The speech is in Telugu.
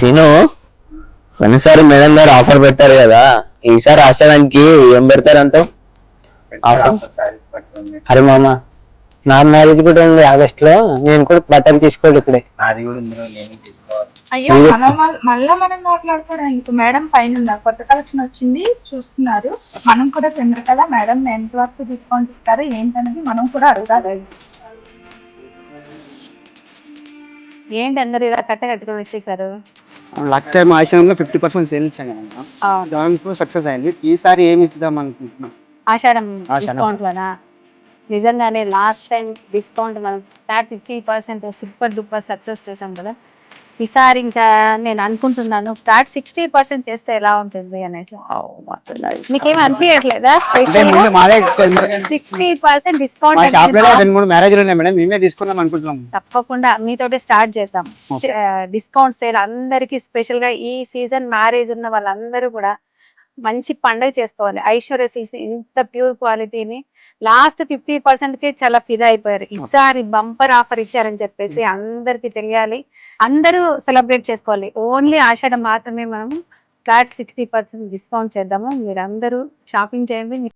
సీను, కొన్నిసారి మేడం గారు ఆఫర్ పెట్టారు కదా, ఈసారి ఆశయానికి ఏం పెడతారంటావు? అరే మామ, నా మ్యారేజ్ కూడా ఉంది ఆగస్ట్ లో, నేను కూడా బట్టలు తీసుకోవాలి ఇప్పుడే. అది కూడా ఇందులో నేను తీసుకోవాలి. అయ్యో మళ్ళా మనం మాట్లాడుకోవడం. ఇంక మేడం పైన కొత్త కలెక్షన్ వచ్చింది చూస్తున్నారు. మనం కూడా తిన్నారు కదా, మేడం ఎంత వరకు డిస్కౌంట్ ఇస్తారు ఏంటనేది మనం కూడా అడగాలి. ఏంటి అందరు ఇలా కట్టుకొని వచ్చేసారు? లాస్ట్ టైం ఆశ్రమంలో 50% సేల్ ఇచ్చాం కదా, దాంట్లో సక్సెస్ అయింది. ఈసారి ఏమి ఇద్దాం అనుకుంటున్నాం? ఆషాఢం డిస్కౌంట్ లోనా? నిజంగానే లాస్ట్ టైం డిస్కౌంట్ మనం 50% సూపర్ డూపర్ సక్సెస్ చేసాం కదా. ఈసారి ఇంకా నేను అనుకుంటున్నాను 60% చేస్తే ఎలా ఉంటుంది అనేసి. మీకేం అనిపించట్లేదా? 60% డిస్కౌంట్ మ్యారేజ్ మేడం, మేమే తీసుకుందాం అనుకుంటున్నాం. తప్పకుండా మీతోటే స్టార్ట్ చేద్దాం. డిస్కౌంట్ సేల్ అందరికి స్పెషల్ గా ఈ సీజన్ మ్యారేజ్ ఉన్న వాళ్ళందరూ కూడా మంచి పండుగ చేసుకోవాలి. ఐశ్వర్య సీజన్ ఇంత ప్యూర్ క్వాలిటీని లాస్ట్ 50% కి చాలా ఫిదా అయిపోయారు. ఈసారి బంపర్ ఆఫర్ ఇచ్చారని చెప్పేసి అందరికి తెలియాలి, అందరూ సెలబ్రేట్ చేసుకోవాలి. ఓన్లీ ఆషాఢం మాత్రమే మనం ఫ్లాట్ 60% డిస్కౌంట్ చేద్దాము. మీరు అందరూ షాపింగ్ చేయండి.